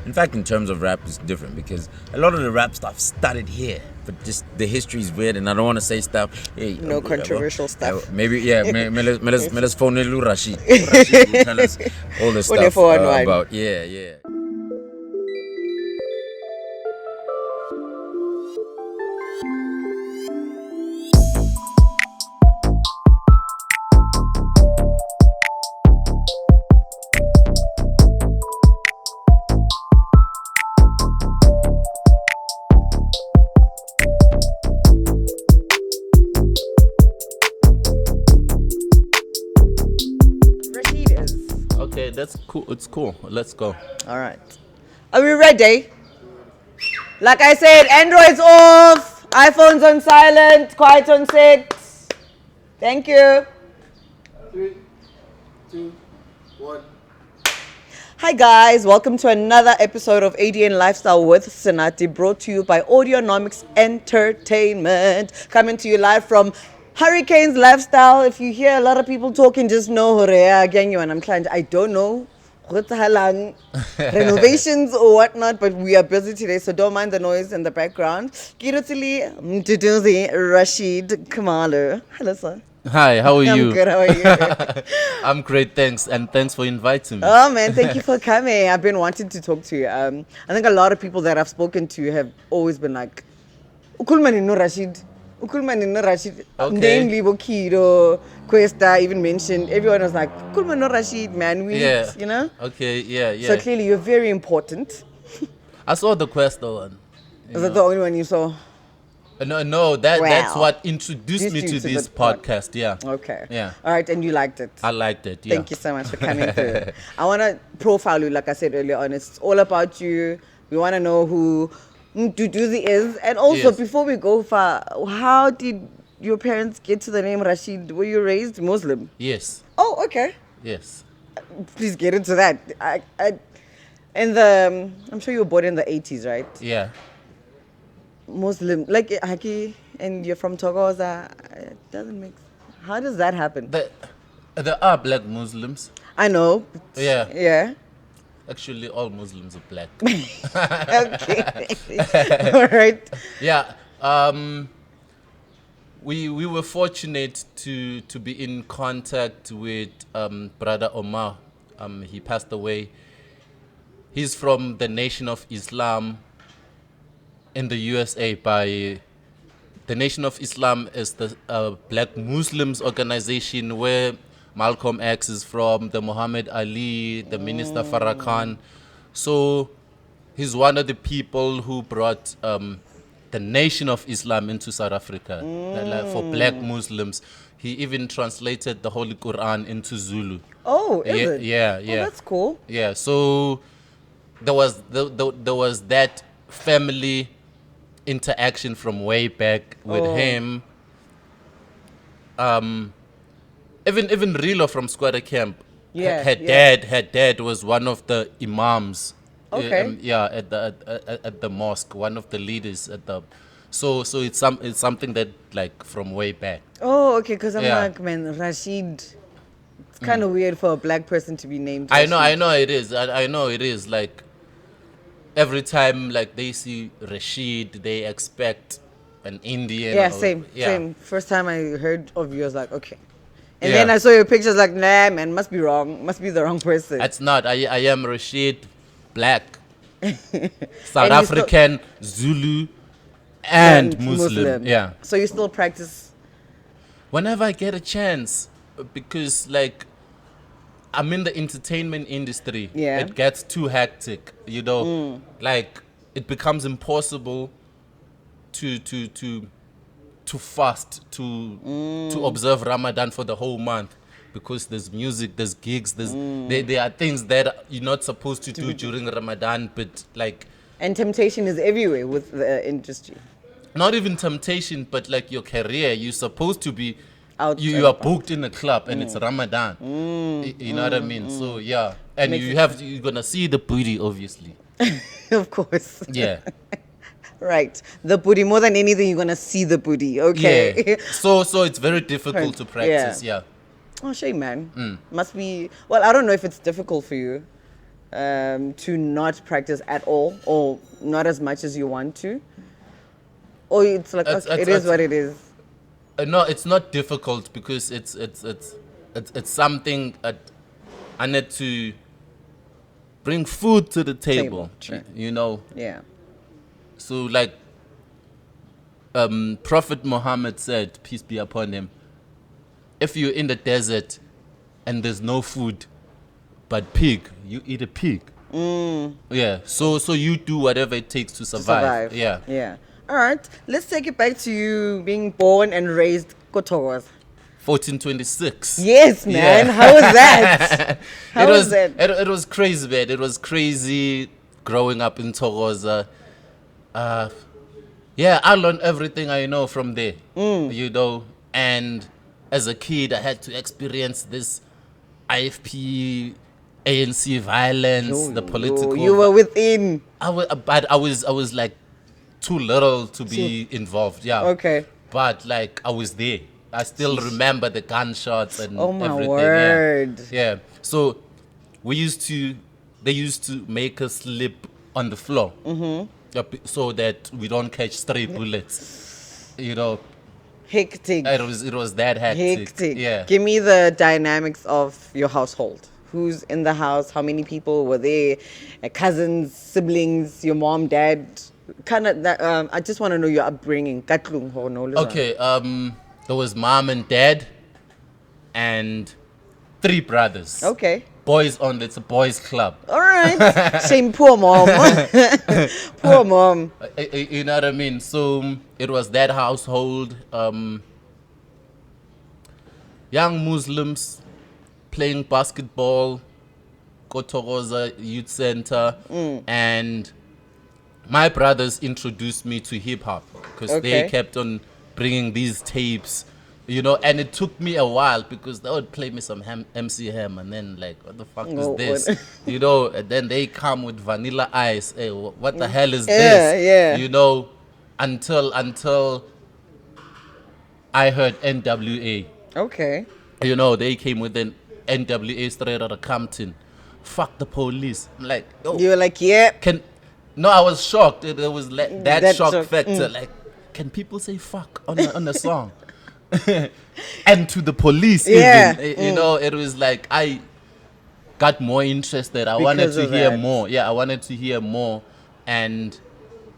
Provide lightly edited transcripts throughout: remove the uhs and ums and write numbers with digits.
In fact, in terms of rap, it's different because a lot of the rap stuff started here, but just the history is weird, and I don't want to say stuff. Hey, no controversial stuff. Maybe, yeah. Let's phone Rashid. Rashid will tell us all the stuff about. Yeah. That's cool. It's cool. Let's go. All right. Are we ready? Like I said, Android's off, iPhone's on silent, quiet on set. Thank you. 3, 2, 1. Hi guys, welcome to another episode of ADN Lifestyle with Senati, brought to you by Audionomics Entertainment. Coming to you live from Hurricanes Lifestyle. If you hear a lot of people talking, just know and I'm client. I don't know renovations or whatnot, but we are busy today, so don't mind the noise in the background. Kirutili Mtuduzi Rashid Kamalu. Hello, sir. Hi, how are you? I'm good, how are you? I'm great, thanks, and thanks for inviting me. Oh man, thank you for coming. I've been wanting to talk to you. I think a lot of people that I've spoken to have always been like, Ukulmani no Rashid. Rashid, namely Bokido, Questa even mentioned. Everyone was like, Kulman no Rashid, man, you know? Okay, yeah. So clearly you're very important. I saw the Questa one. Is that the only one you saw? No, that's what introduced me to this podcast, yeah. Okay. Yeah. All right, and you liked it? I liked it, yeah. Thank you so much for coming through. I want to profile you, like I said earlier on. It's all about you. We want to know who Mduduzi is. And also, before we go far, how did your parents get to the name Rashid? Were you raised Muslim? Yes. Oh, okay. Yes. Please get into that. I'm sure you were born in the 80s, right? Yeah. Muslim, like Haki, and you're from Thokoza. It doesn't make sense. How does that happen? There are black Muslims. I know. Yeah. Actually, all Muslims are black. Okay. All right. Yeah. We were fortunate to be in contact with Brother Omar. He passed away. He's from the Nation of Islam in the USA. The Nation of Islam is the black Muslims organization where Malcolm X is from, the Muhammad Ali, the Minister Farrakhan. So he's one of the people who brought the Nation of Islam into South Africa for black Muslims. He even translated the Holy Quran into Zulu. Oh, is it? Yeah. Oh, that's cool. Yeah, so there was that family interaction from way back with him. Even Rilo from Squatter Camp, her dad was one of the imams. Okay. At the mosque, one of the leaders at the. So it's something that like from way back. Oh, okay. Because I'm like, man, Rashid. It's kind of weird for a black person to be named Rashid. I know it is. I know it is. Like every time like they see Rashid, they expect an Indian. Yeah, same. First time I heard of you, I was like, okay. And then I saw your pictures, like, nah, man, must be wrong. Must be the wrong person. That's not. I am Rashid, black, South African, Zulu, and Muslim. Yeah. So you still practice? Whenever I get a chance, because, like, I'm in the entertainment industry. Yeah. It gets too hectic, you know. Like, it becomes impossible to fast, to observe Ramadan for the whole month, because there's music, there's gigs, there are things that you're not supposed to do during Ramadan, but like. And temptation is everywhere with the industry. Not even temptation, but like your career, you're supposed to be out. You are booked in a club and it's Ramadan. You know what I mean? So yeah, and you're gonna see the booty, obviously. Of course. Yeah. Right. The booty. More than anything, you're going to see the booty. Okay. Yeah. So it's very difficult to practice. Yeah. Oh, shame, man. Must be. Well, I don't know if it's difficult for you. to not practice at all, or not as much as you want to? Or it's like, okay, it is what it is? No, it's not difficult because it's something I need to bring food to the table. Sure. You know. Yeah. So like Prophet Muhammad said, peace be upon him, if you're in the desert and there's no food but pig, you eat a pig. Yeah. So you do whatever it takes to survive. Yeah. Yeah. All right. Let's take it back to you being born and raised Thokoza. 1426. Yes, man. Yeah. How was that? How was that? It was crazy, man. It was crazy growing up in Thokoza. Yeah, I learned everything I know from there. You know, and as a kid, I had to experience this IFP, ANC violence, the political. You were within. But I was like too little to be involved. Yeah. Okay. But like I was there. I still remember the gunshots and Oh my everything. word. Yeah. So they used to make us sleep on the floor. So that we don't catch stray bullets. You know. Hectic. It was that hectic. Hectic. Yeah. Give me the dynamics of your household. Who's in the house? How many people were there? Cousins, siblings, your mom, dad. Kind of that. I just want to know your upbringing. Katlung ho no. Okay. There was mom and dad, and 3 brothers. Okay. Boys only. It's a boys' club. All right. Shame, poor mom. Poor mom. You know what I mean? So it was that household. Young Muslims playing basketball, Thokoza Youth Center, and my brothers introduced me to hip hop because they kept on bringing these tapes. You know, and it took me a while because they would play me some MC Ham and then like, what the fuck is this? You know, and then they come with Vanilla Ice. Hey, what the hell is this? Yeah. You know, until I heard NWA. Okay. You know, they came with an NWA straight out of Compton. Fuck the police. I'm like, oh, You were like, yeah. No, I was shocked. There was that That shock shock, factor. Like, can people say fuck on a song? And to the police, Yeah. even. You know, it was like I got more interested. I wanted Because to of hear that. more. Yeah, I wanted to hear more. And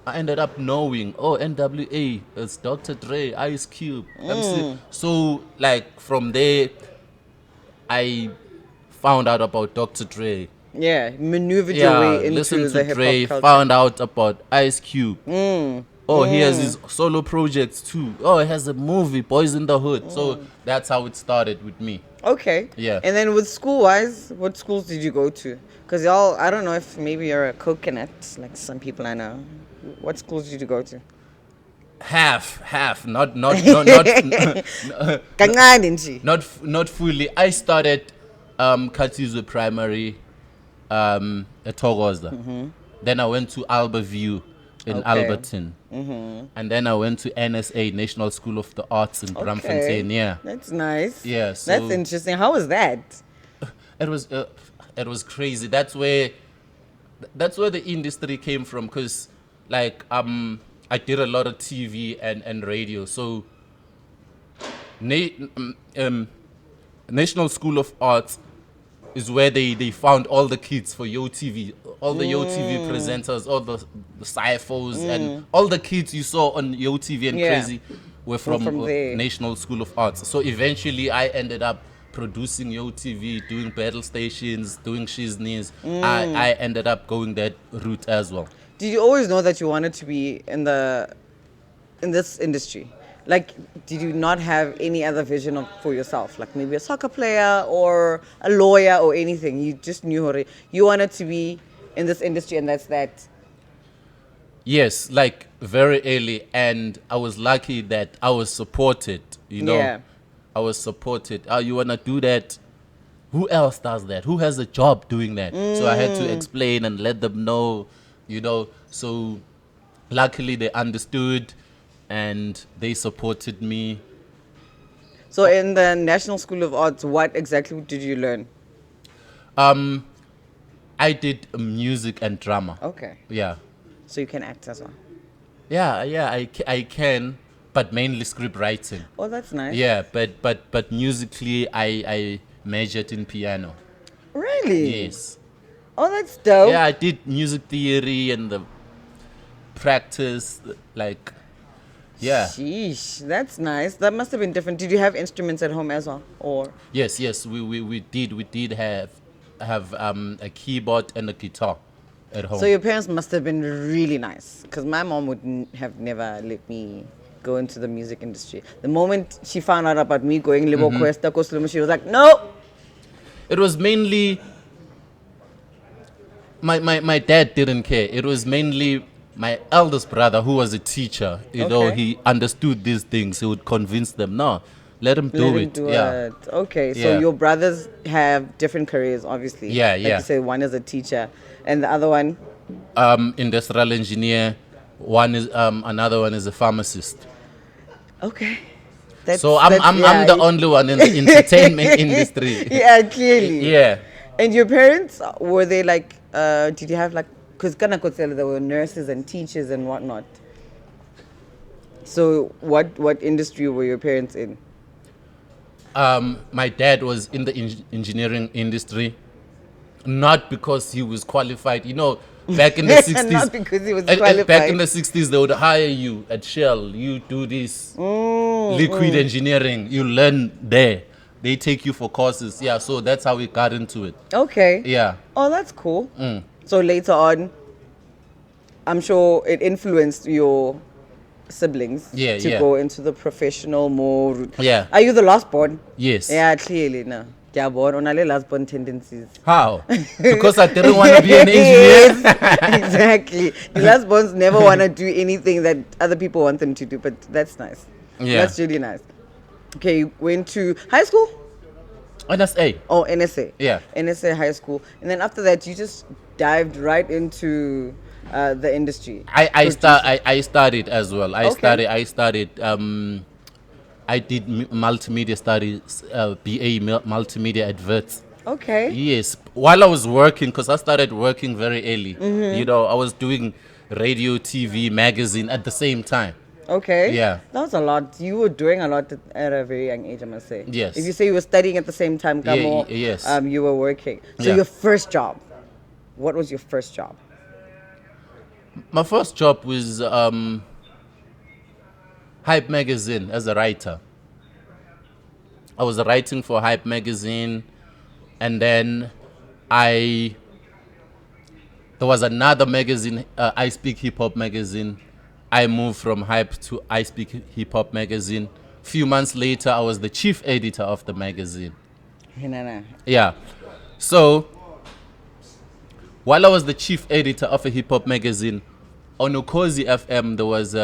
I ended up knowing, oh, NWA, it's Dr. Dre, Ice Cube, MC. So, like, from there, I found out about Dr. Dre. Yeah. Maneuvered your way into listened the to hip Dre, hop culture. found out about Ice Cube. Oh, he has his solo projects too. Oh, he has a movie, Boys in the Hood. So that's how it started with me. Okay. Yeah. And then with school-wise, what schools did you go to? Because y'all, I don't know if maybe you're a coconut, like some people I know. What schools did you go to? Half, not Kancane nje. not fully. I started Katizwe Primary at Thokoza. Then I went to Albertview in Alberton. And then I went to NSA, National School of the Arts in Braamfontein. Yeah. That's nice. Yeah, That's so- interesting. How was that? It was crazy. That's where the industry came from. Cause like I did a lot of TV and radio. So National School of Arts is where they found all the kids for YoTV, all the YoTV presenters, all the cyphers, and all the kids you saw on YoTV and Yeah. Crazy were from there. National School of Arts. So eventually I ended up producing YoTV, doing Battlestations, doing Shiz. I ended up going that route as well. Did you always know that you wanted to be in this industry? Like, did you not have any other vision for yourself? Like maybe a soccer player or a lawyer or anything? You just knew you wanted to be in this industry, and that's that. Yes, like very early, and I was lucky that I was supported. You know, Yeah. I was supported. Oh, you wanna do that? Who else does that? Who has a job doing that? So I had to explain and let them know. You know, so luckily they understood, and they supported me. So in the National School of Arts, what exactly did you learn? I did music and drama. Okay. Yeah. So you can act as well. Yeah, I can, but mainly script writing. Oh, that's nice. Yeah, but musically, I majored in piano. Really? Yes. Oh, that's dope. Yeah, I did music theory and the practice, like, yeah. Sheesh, that's nice. That must have been different. Did you have instruments at home as well, or? Yes, we did have a keyboard and a guitar at home. So your parents must have been really nice, because my mom would have never let me go into the music industry. The moment she found out about me going Libo Cuesta, she was like, no. It was mainly my dad didn't care. It was mainly my eldest brother who was a teacher. You know, Okay. he understood these things. He would convince them, no, let him do Let him it. do Yeah. it. Okay, so Yeah. your brothers have different careers, obviously. Yeah, like yeah. you say, one is a teacher, and the other one. Industrial engineer. One is another one is a pharmacist. Okay. So I'm the only one in the entertainment industry. Yeah, clearly. Yeah. And your parents, were they like, did you have like, because there were nurses and teachers and whatnot. So what industry were your parents in? My dad was in the engineering industry, not because he was qualified. You know, back in the 60s. Not because he was Back qualified. in the 60s, they would hire you at Shell. You do this liquid engineering. You learn there. They take you for courses. Yeah, so that's how we got into it. Okay. Yeah. Oh, that's cool. So later on, I'm sure it influenced your siblings Yeah, to yeah. go into the professional more route. Yeah. Are you the last born? Yes. Yeah, clearly, no. Yeah, born on alle last born tendencies. How? Because I didn't want to be an engineer. Exactly. The last borns never want to do anything that other people want them to do, but that's nice. Yeah. That's really nice. Okay, you went to high school? NSA. Oh, NSA. Yeah. NSA high school. And then after that, you just dived right into the industry. I studied as well. I studied. I did multimedia studies, BA multimedia adverts. Okay. Yes, while I was working, because I started working very early. You know, I was doing radio, TV, magazine at the same time. Okay. Yeah. That was a lot. You were doing a lot at a very young age, I must say. Yes. If you say you were studying at the same time, Kamo, yes. You were working. So Yeah. your first job, what was your first job? My first job was Hype magazine as a writer. I was writing for Hype magazine, and then there was another magazine, I Speak Hip Hop magazine. I moved from Hype to I Speak Hip Hop magazine. Few months later, I was the chief editor of the magazine. Yeah. So, while I was the chief editor of a hip hop magazine, on Ukhozi FM, there was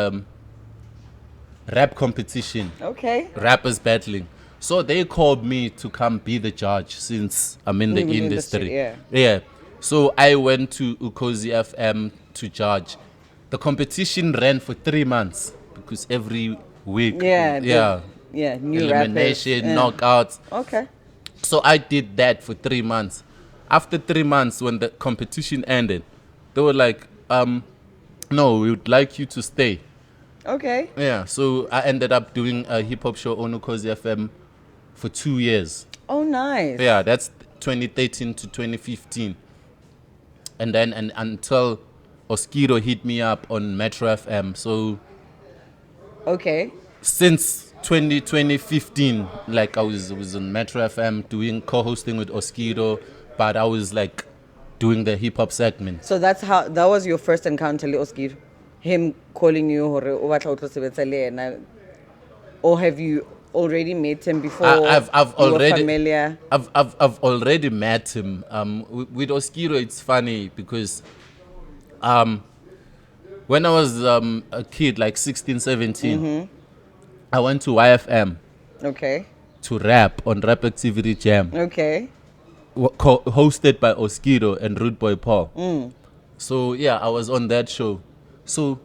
rap competition, Okay. rappers battling. So they called me to come be the judge since I'm in the industry. yeah. So I went to Ukhozi FM to judge. The competition ran for 3 months because every week, New elimination, rappers. knockouts. Okay. So I did that for 3 months. After 3 months, when the competition ended, they were like, no, we would like you to stay. Okay. Yeah, so I ended up doing a hip-hop show on Ukhozi FM for 2 years. Oh, nice. Yeah, that's 2013 to 2015. And then until Oskido hit me up on Metro FM. So Okay. since 2015, like I was on Metro FM doing co-hosting with Oskido, but I was like doing the hip-hop segment. So that was your first encounter with Oskir? Him calling you, or have you already met him before? I've you were already familiar. I've already met him. With Oskido, it's funny because when I was a kid, like 16, 17, I went to YFM Okay. to rap on Rap Activity Jam, Okay. hosted by Oskido and Rude Boy Paul. So yeah, I was on that show. So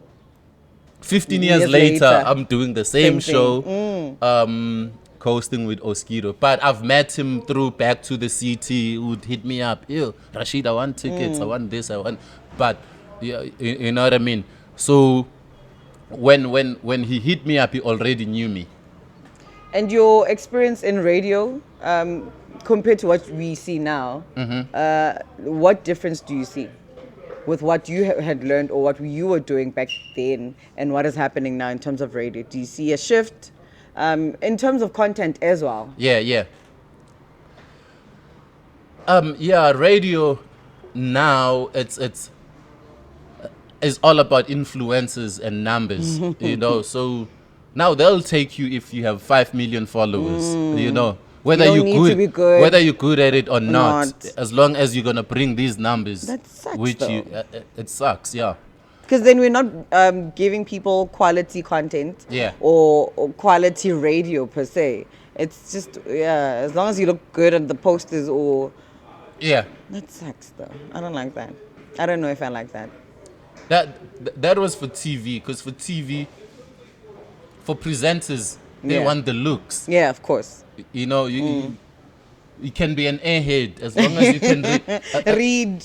15 years Years later, later. I'm doing the same Same show, thing. coasting with Oskido. But I've met him through Back to the City, who would hit me up. Yo, Rashid, I want tickets. I want this. I want. But yeah, you know what I mean. So when he hit me up, he already knew me. And your experience in radio, compared to what we see now, what difference do you see with what you had learned or what you were doing back then and what is happening now in terms of radio? Do you see a shift in terms of content as well? Yeah. Radio now it's all about influencers and numbers, you know. So now they'll take you if you have 5 million followers, you know. Whether You you're don't need to be good. whether you're good at it or not, Not. as long as you're gonna bring these numbers, That sucks, which though. it sucks, yeah. Because then we're not giving people quality content Yeah. or quality radio per se. It's just, as long as you look good on the posters or... Yeah, That sucks though. I don't like that. I don't know if I like that. that was for TV, because for TV, for presenters, they Yeah. want the looks. Yeah, of course. You know, you can be an airhead as long as you can Read.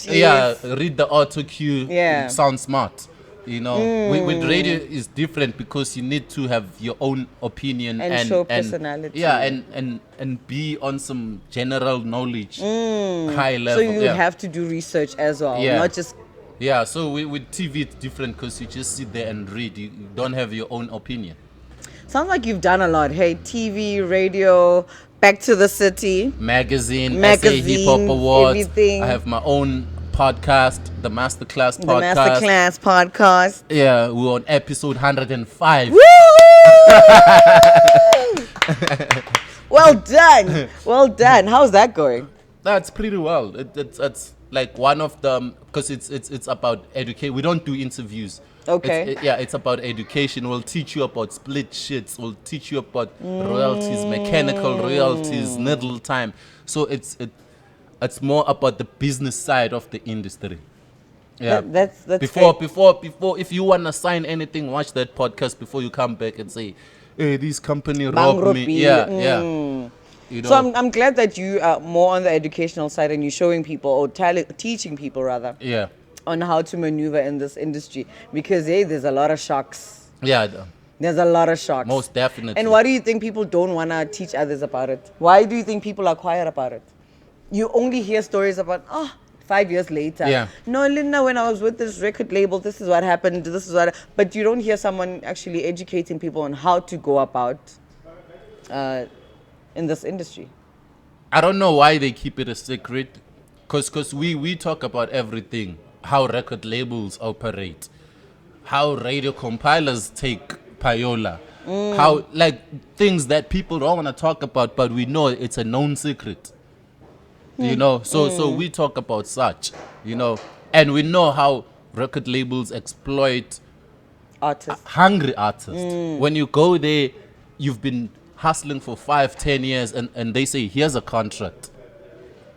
read the auto cue. Yeah. Sound smart. You know, with radio is different because you need to have your own opinion And show personality. Yeah, and be on some general knowledge, high So level. you yeah. have to do research as well, Yeah. not just... Yeah, so with TV it's different because you just sit there and read. You don't have your own opinion. Sounds like you've done a lot. Hey, TV, radio, Back to the City. Magazine, SA Magazines, Hip Hop Awards. everything. I have my own podcast, the Masterclass The podcast. Masterclass podcast. Yeah, we're on episode 105. Woo! Well done. Well done. How's that going? That's pretty well. It's like one of them, because it's about education. We don't do interviews. Okay. It's about education. We'll teach you about split shits. We'll teach you about royalties, mechanical royalties, needle time. So it's more about the business side of the industry. Yeah. That's before great. if you wanna sign anything, watch that podcast before you come back and say, hey, this company Bang robbed me. Robbie. Yeah. You know, So I'm glad that you are more on the educational side and you're showing people or teaching people rather yeah. on how to maneuver in this industry, because there's a lot of shocks. Yeah. There's a lot of shocks. Most definitely. And why do you think people don't want to teach others about it? Why do you think people are quiet about it? You only hear stories about, 5 years later. Yeah. No, Linda, when I was with this record label, this is what happened, this is what... But you don't hear someone actually educating people on how to go about in this industry. I don't know why they keep it a secret, because we talk about everything, how record labels operate, how radio compilers take payola, how, like, things that people don't want to talk about, but we know it's a known secret. You know, so we talk about such, you know, and we know how record labels exploit Artists. hungry artists. When you go there, you've been hustling for 5-10 years, and they say, here's a contract,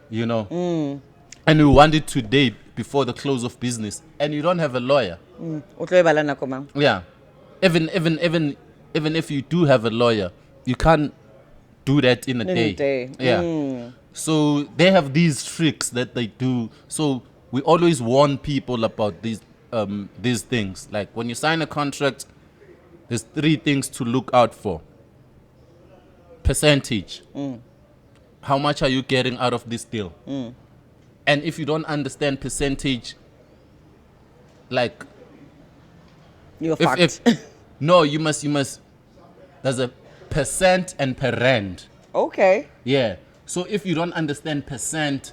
you know, and we want it today before the close of business, and you don't have a lawyer. Yeah, even if you do have a lawyer, you can't do that in a day. Yeah. So they have these tricks that they do. So we always warn people about these things. Like when you sign a contract, there's 3 things to look out for. Percentage. How much are you getting out of this deal? And if you don't understand percentage, like You're fucked. no, you must. There's a percent and per rand. Okay. Yeah. So if you don't understand percent,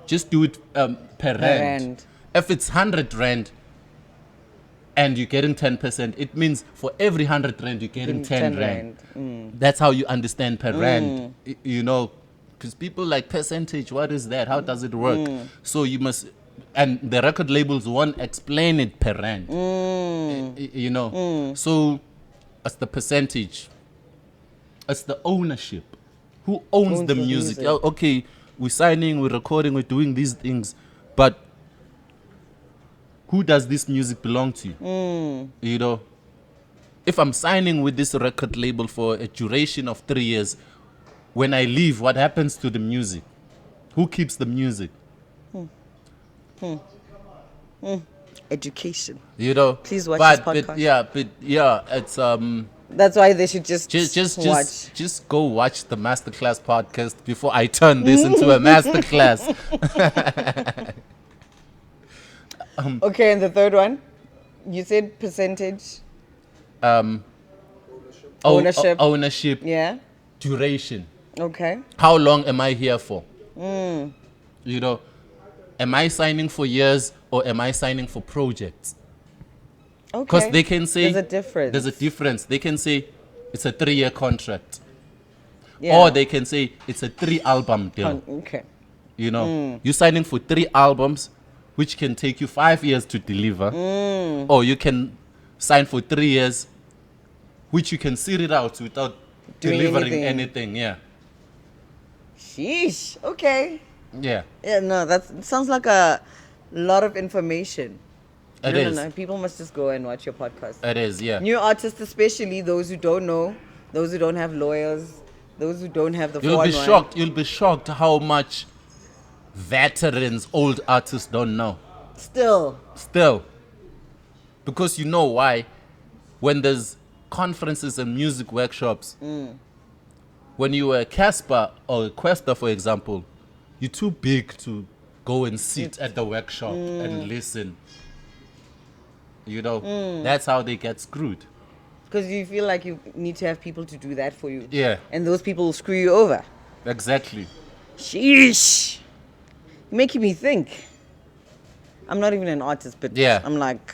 just do it per rand. rand. If it's 100 rand and you're getting 10%, it means for every 100 rand you're getting 10 rand. That's how you understand per rand. You know, because people like percentage. What is that? How does it work? So you must, and the record labels won't explain it per rand. You know, so it's the percentage. It's the ownership. Who owns the music? Oh, okay, we're signing, we're recording, we're doing these things, but who does this music belong to? You know, if I'm signing with this record label for a duration of 3 years, when I leave, what happens to the music? Who keeps the music? Education. You know. Please watch this podcast. But it's That's why they should just watch. just go watch the masterclass podcast before I turn this into a masterclass. Okay, and the third one, you said percentage. Ownership. Ownership. Yeah. Duration. Okay. How long am I here for? You know, am I signing for years or am I signing for projects? Okay. Because they can say there's a difference. There's a difference. They can say it's a 3-year contract, Yeah. or they can say it's a 3-album deal. Okay. You know, you're signing for 3 albums, which can take you 5 years to deliver, or you can sign for 3 years, which you can sit it out without Doing delivering anything. anything. Yeah, Sheesh. Okay. yeah. Yeah. No, it sounds like a lot of information. It is. No. People must just go and watch your podcast. It is. Yeah. New artists, especially those who don't know, those who don't have lawyers, those who don't have the You'll be 411. shocked. You'll be shocked how much veterans, old artists don't know. Still. Because you know why? When there's conferences and music workshops, when you were a Casper or a Questa, for example, you're too big to go and sit at the workshop and listen. You know, that's how they get screwed. Because you feel like you need to have people to do that for you. Yeah, And those people will screw you over. exactly. Sheesh. You're making me think. I'm not even an artist, but Yeah. I'm like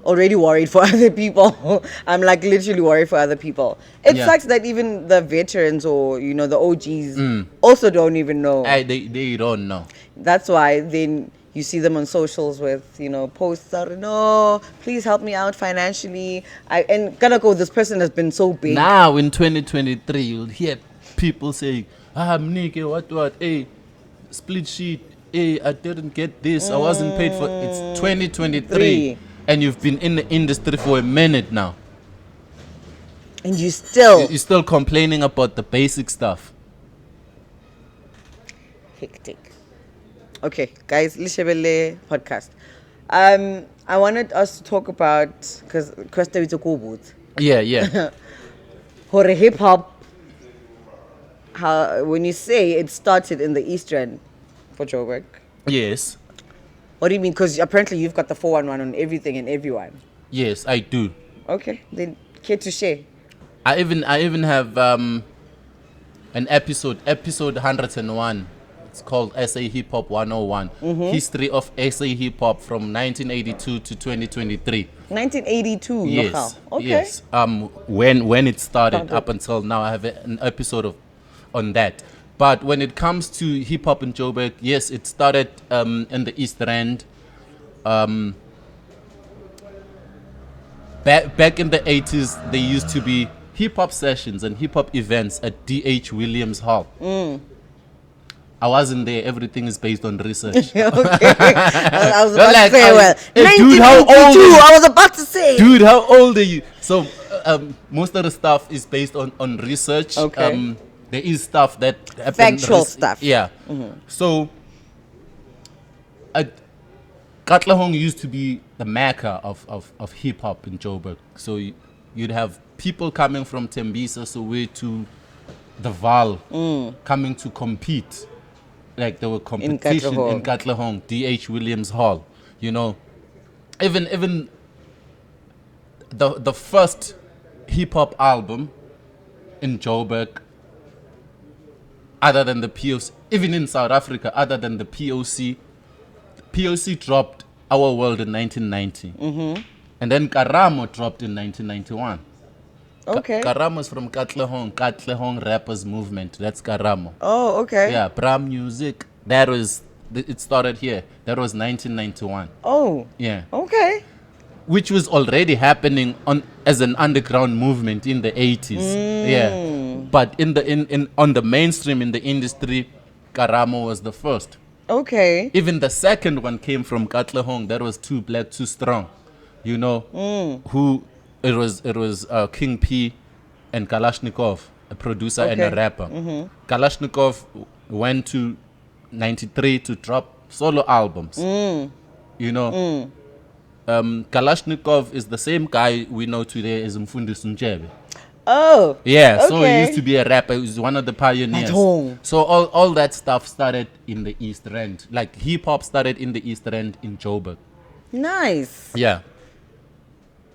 already worried for other people. I'm like literally worried for other people. It Yeah. sucks that even the veterans or, the OGs also don't even know. They don't know. That's why then you see them on socials with, posts that, no, please help me out financially. And this person has been so big. Now in 2023, you'll hear people saying, Mnike, what, hey, split sheet, hey, I didn't get this, I wasn't paid for. It's 2023, and you've been in the industry for a minute now. And you still You're still complaining about the basic stuff. hectic. Okay, guys, Lishebele podcast. I wanted us to talk about, because Krista Witokobut, Yeah. Hore hip hop, how when you say it started in the East Rand for Joburg, Yes. what do you mean? Because apparently you've got the 411 on everything and everyone. Yes, I do. Okay, then care to share? I even have an episode 101. It's called SA Hip Hop 101. History of SA Hip Hop from 1982 to 2023. 1982. Yes. Nogal. Okay. Yes. When it started Started. up until now, I have an episode on that. But when it comes to hip hop in Joburg, yes, it started in the East Rand. Back in the 80s, there used to be hip hop sessions and hip hop events at D.H. Williams Hall. I wasn't there. Everything is based on research. Okay. I was They're about like, to say, well, hey, dude, how old 1982, are you? I was about to say. Dude, how old are you? So most of the stuff is based on research. Okay. There is stuff that happened. Factual stuff. Yeah. So Katlehong used to be the mecca of hip hop in Joburg. So you'd have people coming from Tembisa, Soweto, the Val, coming to compete. Like there were competition in Katlehong, D.H. Williams Hall. You know, even the first hip hop album in Joburg, other than the POC, even in South Africa, other than the POC dropped Our World in 1990, and then Karamo dropped in 1991. Okay. Karamo's from Katlehong Rappers Movement. That's Karamo. Oh, okay. Yeah, Bram Music. It started here. That was 1991. Oh, Yeah, okay. which was already happening as an underground movement in the 80s. Yeah, but on the mainstream in the industry, Karamo was the first. Okay. Even the second one came from Katlehong. That was Too Black, Too Strong. You know, who it was King P and Kalashnikov, a producer and a Okay. rapper. Kalashnikov went to 93 to drop solo albums. You know, Kalashnikov is the same guy we know today as Mfundisi Ntshebe. Oh. Yeah, so he okay. used to be a rapper. He was one of the pioneers. At home. So all that stuff started in the East End. Like hip hop started in the East End in Joburg. Nice. Yeah.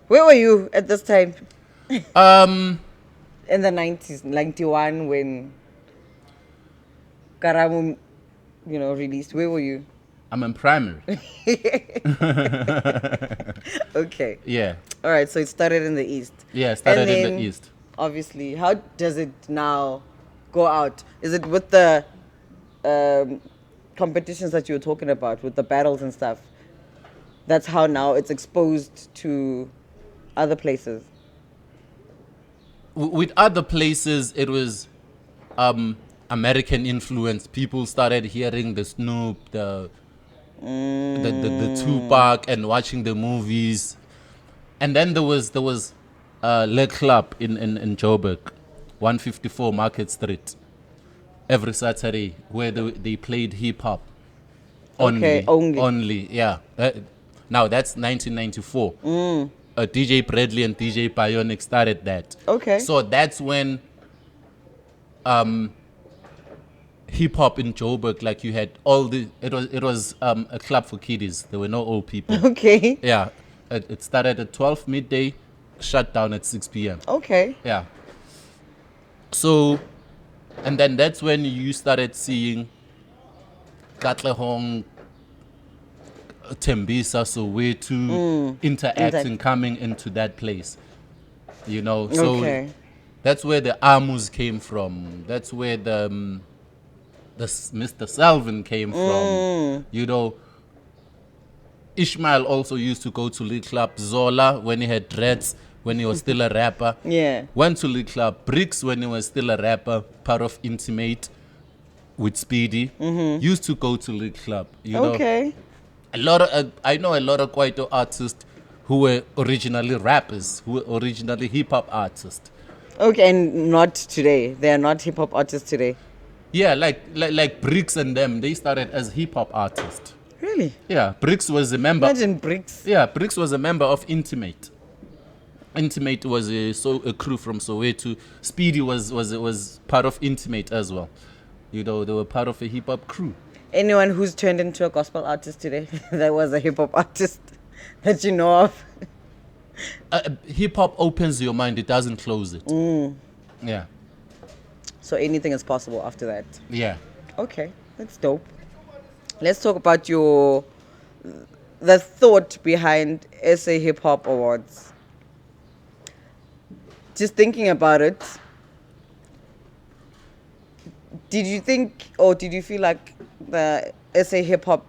Where were you at this time? Um, In the 90s, 91, when Karamu, released. Where were you? I'm in primary. Okay. Yeah. All right, so it started in the East. Yeah, started in then, the East. Obviously, how does it now go out? Is it with the competitions that you were talking about, with the battles and stuff? That's how now it's exposed to other places. With other places, it was American influence. People started hearing the Snoop, the Tupac, and watching the movies. And then there was Le Club in Joburg, 154 Market Street, every Saturday, where they played hip hop. Okay, only. Yeah. Now that's 1994. DJ Bradley and DJ Bionic started that. Okay. So that's when hip hop in Joburg, like you had all the it was a club for kiddies. There were no old people. Okay. Yeah. It started at 12 midday, shut down at 6 p.m. Okay. Yeah. So, and then that's when you started seeing Katlehong, Tembisa, Soweto interacting, coming into that place. So Okay. that's where the Amus came from. That's where the Mr. Selvin came from. Ishmael also used to go to Lee Club. Zola, when he had dreads, when he was still a rapper, Yeah. went to Lee Club. Bricks, when he was still a rapper, part of Intimate with Speedy, used to go to Lee Club. Okay. I know a lot of Kwaito artists who were originally rappers, who were originally hip hop artists. Okay, and not today. They are not hip hop artists today. Yeah, like Bricks and them, they started as hip hop artists. Really? Yeah, Bricks was a member. Imagine Bricks. Yeah, Bricks was a member of Intimate. Intimate was a crew from Soweto. Speedy was part of Intimate as well. They were part of a hip hop crew. Anyone who's turned into a gospel artist today that was a hip hop artist that you know of? Hip hop opens your mind; it doesn't close it. Yeah, So anything is possible after that. yeah. Okay, that's dope. Let's talk about the thought behind SA Hip Hop Awards. Just thinking about it, did you think, or did you feel like the SA Hip Hop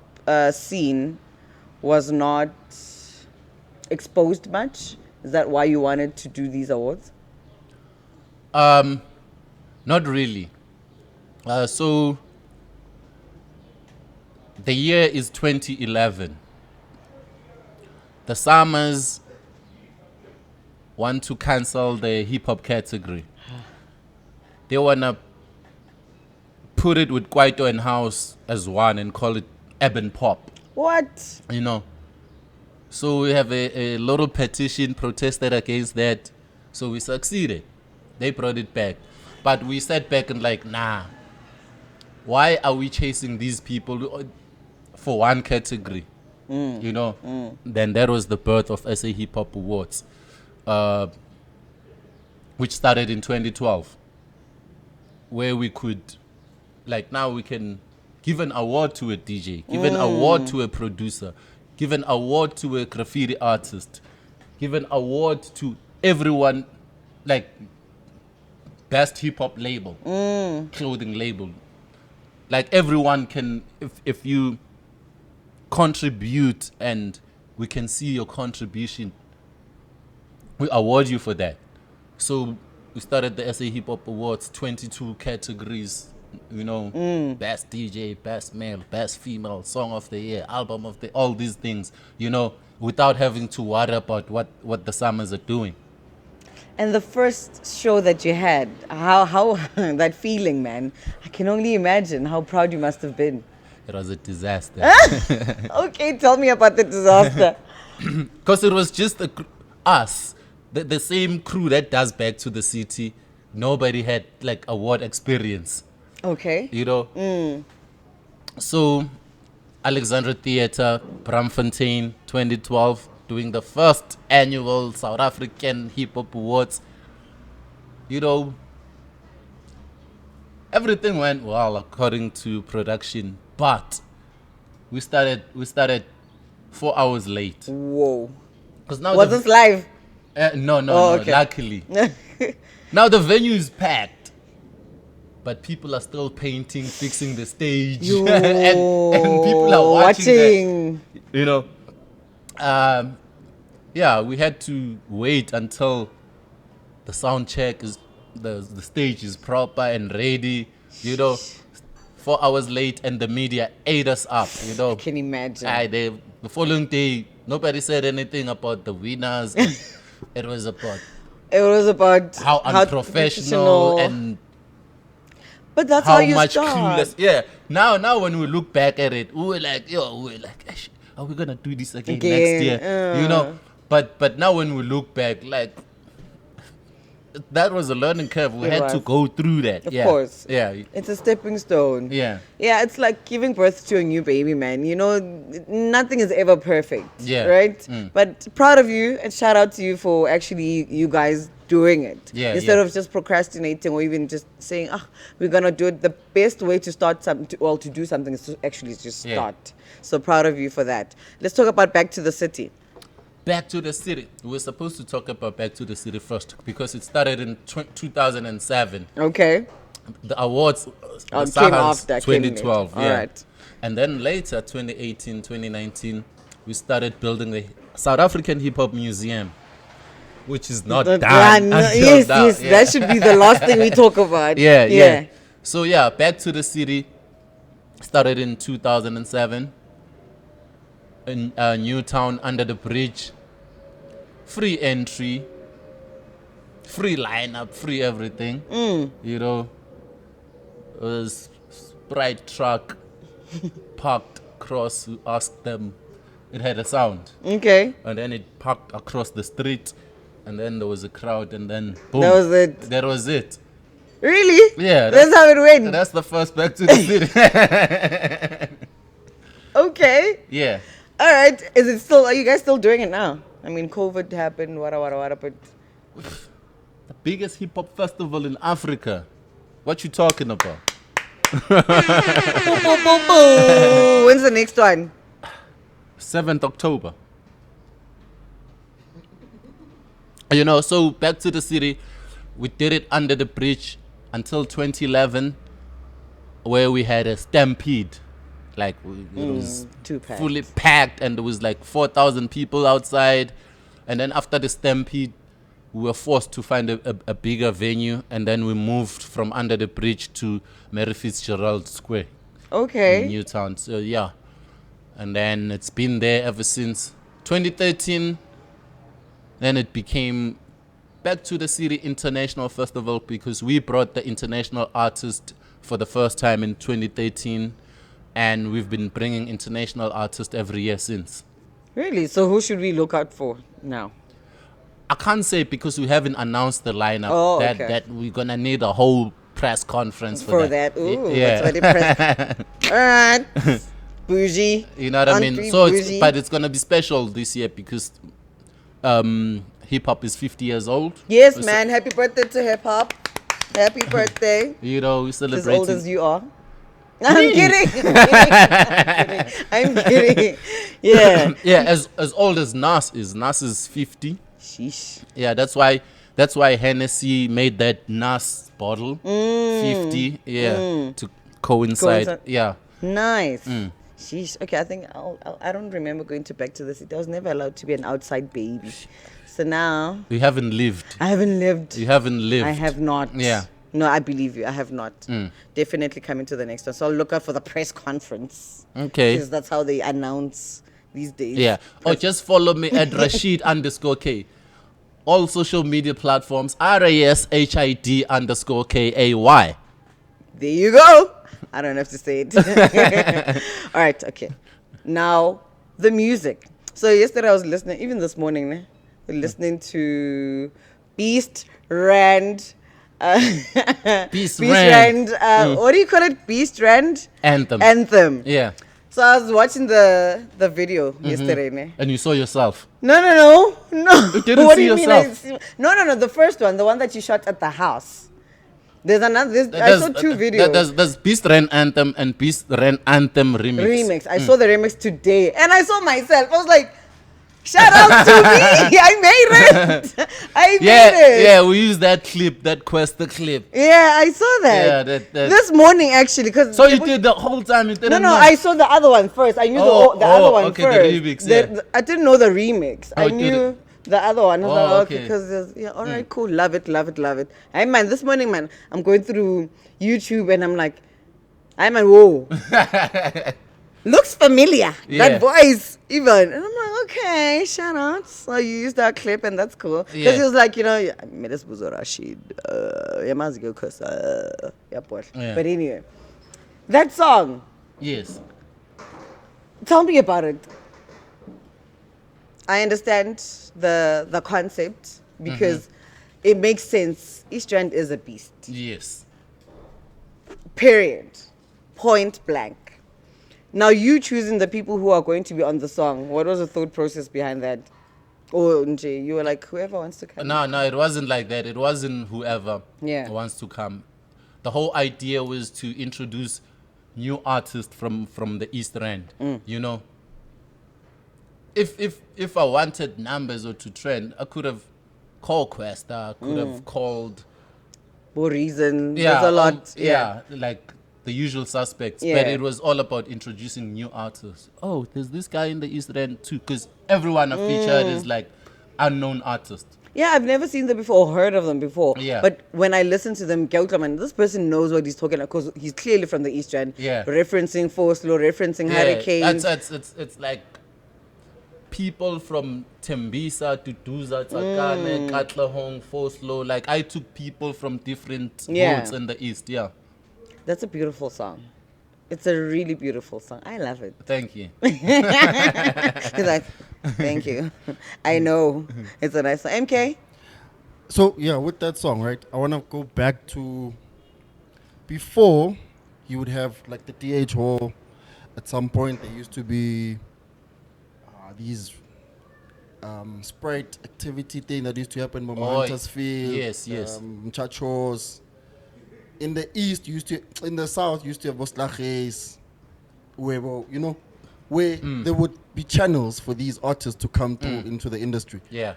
scene was not exposed much? Is that why you wanted to do these awards? Not really. So the year is 2011. The Summers want to cancel the hip hop category. They wanna put it with Kwaito and House as one and call it urban pop. What? So we have a little petition protested against that. So we succeeded. They brought it back. But we sat back and like, nah. Why are we chasing these people for one category? Then that was the birth of SA Hip Hop Awards, which started in 2012, where we could, like now we can give an award to a DJ, give an award to a producer, give an award to a graffiti artist, give an award to everyone, like best hip hop label, clothing label. Like everyone can, if you contribute and we can see your contribution, we award you for that. So we started the SA Hip Hop Awards, 22 categories, best DJ, best male, best female, song of the year, album of the, all these things, without having to worry about what the Summers are doing. And the first show that you had, how that feeling, man. I can only imagine how proud you must have been. It was a disaster. Okay, tell me about the disaster. Because it was just us, the same crew that does Back to the City. Nobody had like award experience, Okay. you know. So, Alexandra Theatre, Bramfontein, 2012, doing the first annual South African Hip Hop Awards. You know, everything went well according to production, but we started 4 hours late. Whoa. Because now Was this live? no, Oh, okay. luckily. Now the venue is packed, but people are still painting, fixing the stage, Yo, and people are watching. watching. You know, yeah, we had to wait until the sound check is the stage is proper and ready. You know, 4 hours late, and the media ate us up. You know, I can imagine. the following day, nobody said anything about the winners. It was about how how unprofessional and but that's how how you much start. clueless. Yeah. Now when we look back at it, we were like, "Ash, are we gonna do this again next year?" You know. But now when we look back, like that was a learning curve. We It had to was. go through that. Of Yeah. course. Yeah. It's a stepping stone. Yeah. Yeah, it's like giving birth to a new baby, man. You know, nothing is ever perfect. Yeah. Right? But proud of you and shout out to you for actually you guys doing it. Yeah, Instead yeah. of just procrastinating or even just saying, we're going to do it. The best way to start something, to do something is to actually just Yeah. start. So proud of you for that. Let's talk about Back to the City. Back to the City. We're supposed to talk about Back to the City first because it started in 2007. Okay. The awards Came Sahans after, came later. 2012. All Yeah. right. And then later, 2018, 2019, we started building the South African Hip Hop Museum, which is not done. until Yes, now. yes. Yeah. That should be the last thing we talk about. Yeah. So yeah, Back to the City started in 2007 in Newtown under the bridge. Free entry, free lineup, free everything. You know, it was Sprite truck parked across. We asked them, it had a sound, Okay. and then it parked across the street, and then there was a crowd, and then boom, That was it. That was it. Really? Yeah, That's how it went. That's the first Back to the City. Okay. Yeah. All right. Is it still? Are you guys still doing it now? I mean, COVID happened. What? But The biggest hip hop festival in Africa. What you talking about? when's the next one? 7th October. You know, so Back to the City, we did it under the bridge until 2011, where we had a stampede. Like, it was Too packed. fully packed, and there was like 4,000 people outside. And then after the stampede, we were forced to find a bigger venue, and then we moved from under the bridge to Mary Fitzgerald Square in Okay. Newtown. So yeah, and then it's been there ever since 2013. Then it became Back to the City International Festival because we brought the international artist for the first time in 2013, and we've been bringing international artists every year since. Really? So who should we look out for now? I can't say because we haven't announced the lineup. Oh, okay. that we're gonna need a whole press conference For that. that. Ooh, Yeah. that's what it All right. Bougie. You know what I mean? Country So, bougie. but it's gonna be special this year because hip hop is 50 years old. Yes, We're man. Happy birthday to hip hop. Happy birthday. You know, we're As celebrating. old as you are. I'm kidding. I'm kidding. Yeah. Yeah, as old as Nas is. Nas is 50. Sheesh. Yeah, that's why Hennessy made that Nas bottle 50. Yeah, to coincide. Coincide. Yeah. Nice. Sheesh. Okay, I think I don't remember going to Back to the City. I was never allowed to be an outside baby. So now You haven't lived. I haven't lived. You haven't lived. I have not. Yeah. No, I believe you. I have not. Definitely coming to the next one. So I'll look out for the press conference. Okay. Because that's how they announce these days. Yeah. Or just follow me at Rashid _K. all social media platforms, RASHID underscore KAY. There you go. I don't have to say it. All right, okay. Now, the music. So yesterday I was listening, even this morning, listening to Beast Rand. Beast Rand. What do you call it? Beast Rand? Anthem. Yeah. So I was watching the video yesterday. Ne? And you saw yourself. No. You didn't What see do you yourself. mean? No. The first one, the one that you shot at the house. There's another. I saw two videos. There's Beast Ren Anthem and Beast Ren Anthem remix. I saw the remix today, and I saw myself. I was like, "Shout out to me! I made it! I made it!" Yeah, we used that clip, that Questa clip. Yeah, I saw that. Yeah, that. This morning actually, because So you did the whole time. You didn't no, know. I saw the other one first. I knew the other one okay, first. the remix. Yeah. I didn't know the remix. Oh, I knew the other one. I was like, okay, okay. because all right, cool, love it. I man, this morning, man, I'm going through YouTube and I'm like, whoa, looks familiar. Yeah. That voice, even, and I'm like, okay, shout out. So you used that clip and that's cool because Yeah. he was like, I made this buzo Rashid, Yamazigo Kosa, yeah. But anyway, that song. Yes. Tell me about it. I understand the concept because it makes sense. East Rand is a beast. Yes. Period. Point blank. Now you choosing the people who are going to be on the song. What was the thought process behind that? Or Nje, you were like, whoever wants to come. No, it wasn't like that. It wasn't whoever wants to come. The whole idea was to introduce new artists from the East Rand. You know, if I wanted numbers or to trend, I could have called Questa. I could have called. For reason, there's a lot. Like the usual suspects. Yeah. But it was all about introducing new artists. Oh, there's this guy in the East Rand too, because everyone I featured is like unknown artist. Yeah, I've never seen them before or heard of them before. Yeah. But when I listen to them, man, this person knows what he's talking about because he's clearly from the East Rand. Yeah. Referencing Forcelaw, referencing Hurricanes. It's like people from Tembisa to Duza, Tsakane, Katlehong, Forcelaw. Like I took people from different roads in the East. Yeah. That's a beautiful song. It's a really beautiful song. I love it. Thank you. He's like, thank you. I know. It's a nice song. MK? So yeah, with that song, right? I want to go back to before you would have like the DH Hall. At some point, there used to be these sprite activity thing that used to happen in Huntersfield. Yes. Chachos. In the east, in the south, used to have Craze, where there would be channels for these artists to come through into the industry. Yeah.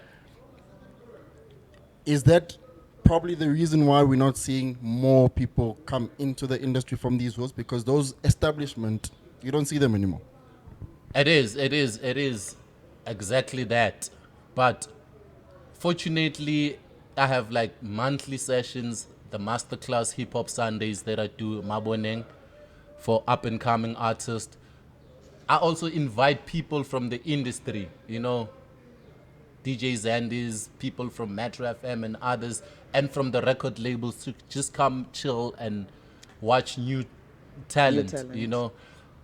Is that probably the reason why we're not seeing more people come into the industry from these roads? Because those establishments, you don't see them anymore. It is exactly that. But fortunately, I have like monthly sessions, the masterclass hip hop Sundays that I do Maboneng for up and coming artists. I also invite people from the industry, DJ Zandis, people from Metro FM and others, and from the record labels to just come chill and watch new talent.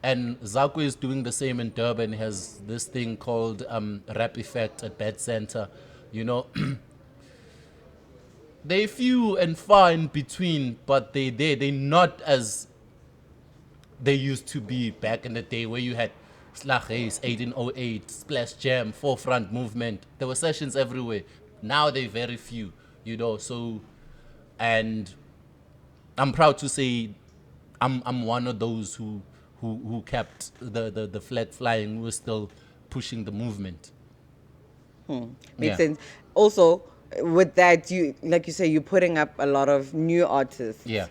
And Zakwe is doing the same in Durban. He has this thing called Rap Effect at Bed Center. They're few and far in between, but they're not as they used to be back in the day where you had Craze, 1808, Splash Jam, Forefront Movement. There were sessions everywhere. Now they're very few, so, and I'm proud to say I'm one of those who kept the flag flying. We're still pushing the movement. Makes sense. Also, with that, like you say, you're putting up a lot of new artists. Yeah.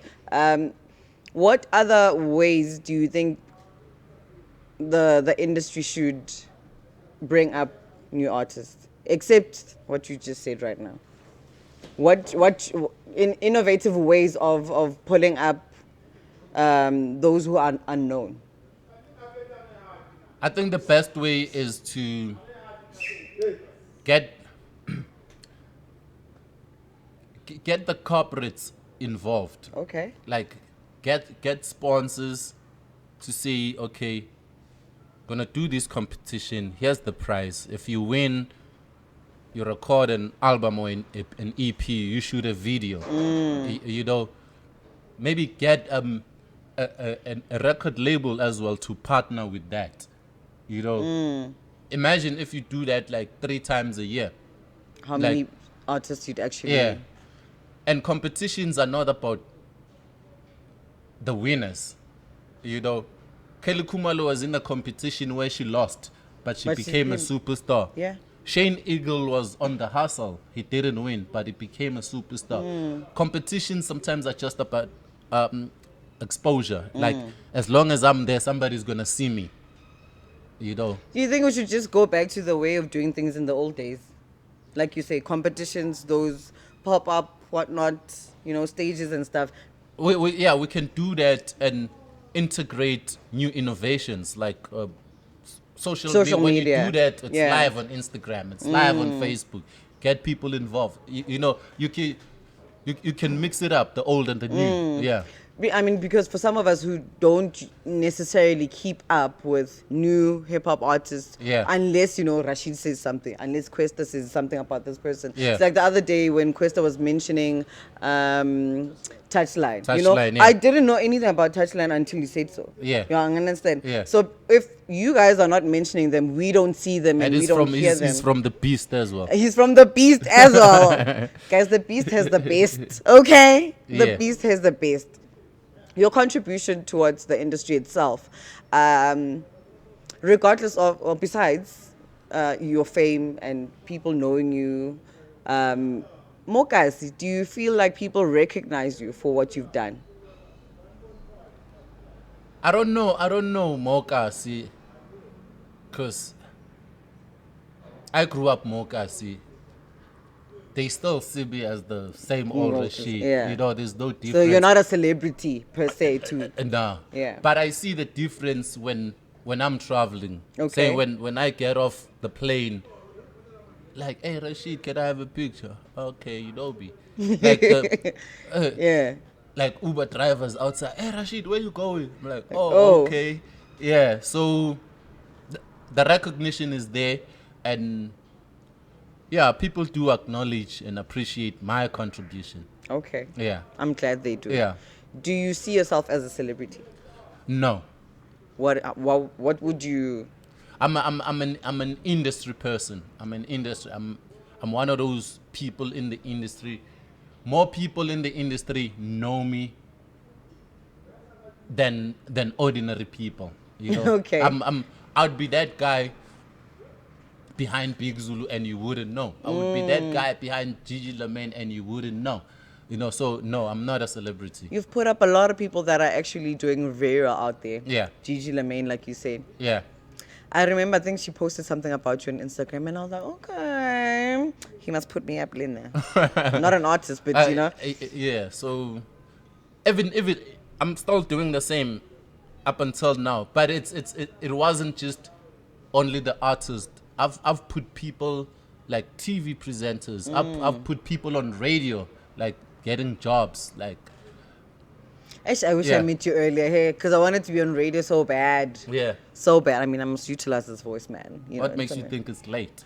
What other ways do you think the industry should bring up new artists, except what you just said right now? What in innovative ways of pulling up those who are unknown? I think the best way is to get get the corporates involved. Okay. Like, get sponsors to say, okay, gonna do this competition. Here's the prize. If you win, you record an album or an EP. You shoot a video. You know, maybe get a record label as well to partner with that. You know, imagine if you do that like 3 times a year. How many artists you'd actually... Yeah. And competitions are not about the winners. You know, Kelly Khumalo was in a competition where she lost, but she became a superstar. Yeah. Shane Eagle was on the hustle. He didn't win, but he became a superstar. Competitions sometimes are just about exposure. Like, as long as I'm there, somebody's going to see me. You know. Do you think we should just go back to the way of doing things in the old days? Like you say, competitions, those pop-up, whatnot, you know, stages and stuff. We can do that and integrate new innovations like social media. When you do that, it's live on Instagram, it's live on Facebook. Get people involved. You know, you can mix it up, the old and the new. Yeah. I mean, because for some of us who don't necessarily keep up with new hip-hop artists, unless, you know, Rashid says something, unless Questa says something about this person. Yeah. It's like the other day when Questa was mentioning Touchline. You know, Touchline, I didn't know anything about Touchline until you said so. Yeah. You understand? Yeah. So if you guys are not mentioning them, we don't see them and we don't hear them. He's from the Beast as well. He's from the Beast as well. Guys, the Beast has the best. Okay? The Beast has the best. Your contribution towards the industry itself, regardless of, or besides your fame and people knowing you, Mokasi, do you feel like people recognize you for what you've done? I don't know, Mokasi, because I grew up Mokasi. They still see me as the same old Rashid. Yeah. You know, there's no difference. So you're not a celebrity per se, too. No. Yeah. But I see the difference when I'm traveling. Okay. Say when I get off the plane, like, hey Rashid, can I have a picture? Okay, you know me. Like yeah. Like Uber drivers outside. Hey Rashid, where you going? I'm like, oh. Okay. Yeah. So the recognition is there, and yeah, people do acknowledge and appreciate my contribution. Okay. Yeah. I'm glad they do. Yeah. Do you see yourself as a celebrity? No. What would you? I'm an industry person. I'm one of those people in the industry. More people in the industry know me than ordinary people. You know? Okay. I'd be that guy behind Big Zulu and you wouldn't know. I would be that guy behind Gigi Lamaine and you wouldn't know. You know, so no, I'm not a celebrity. You've put up a lot of people that are actually doing very well out there. Yeah. Gigi Lamaine, like you said. Yeah. I remember, I think she posted something about you on Instagram, and I was like, okay, he must put me up in there. Not an artist, but you know. Yeah. So even I'm still doing the same up until now, but it wasn't just only the artist. I've put people like TV presenters. I've put people on radio, like getting jobs. Like, Actually, I wish I met you earlier here because I wanted to be on radio so bad. Yeah. So bad. I mean, I must utilize this voice, man. You know, what makes you think it's late?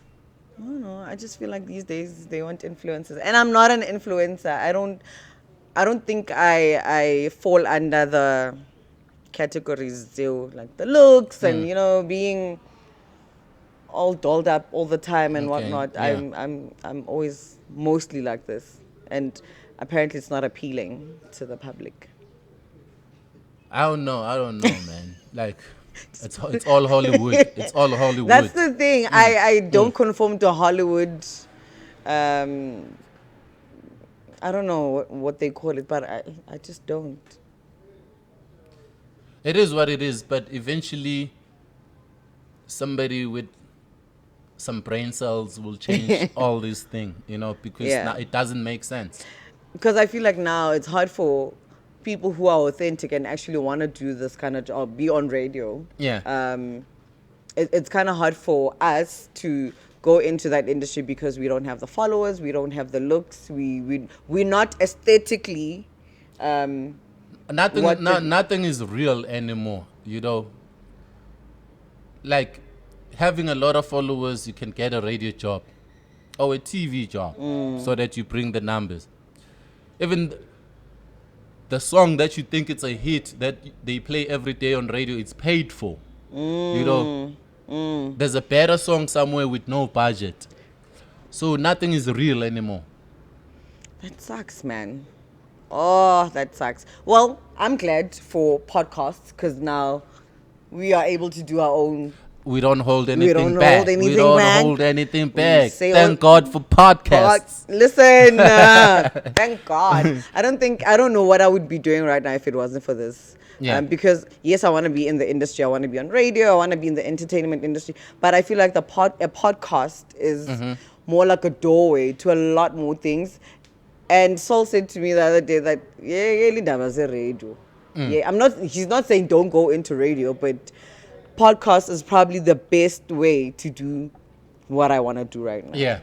I don't know. I just feel like these days they want influencers, and I'm not an influencer. I don't think I fall under the categories, like the looks and you know being all dolled up all the time and whatnot. Yeah. I'm always mostly like this, and apparently it's not appealing to the public. I don't know, man. Like, it's all Hollywood. It's all Hollywood. That's the thing. I don't conform to Hollywood. I don't know what they call it, but I just don't. It is what it is, but eventually somebody with some brain cells will change all this thing, you know, because now it doesn't make sense. Because I feel like now it's hard for people who are authentic and actually want to do this kind of job, be on radio. Yeah. It's kind of hard for us to go into that industry because we don't have the followers, we don't have the looks, we're not aesthetically. Nothing is real anymore. You know, like having a lot of followers, you can get a radio job or a TV job so that you bring the numbers. Even the song that you think it's a hit that they play every day on radio, it's paid for. You know, there's a better song somewhere with no budget. So nothing is real anymore. That sucks, man. Oh, that sucks. Well, I'm glad for podcasts because now we are able to do our own. We don't hold anything don't back. hold anything We don't back. hold anything back. say Thank all- God for podcasts. Listen, thank God. I don't know what I would be doing right now if it wasn't for this. Yeah. Because yes, I want to be in the industry. I want to be on radio. I want to be in the entertainment industry. But I feel like a podcast is more like a doorway to a lot more things. And Sol said to me the other day that radio. Yeah, he's not saying don't go into radio, but podcast is probably the best way to do what I want to do right now. Yeah.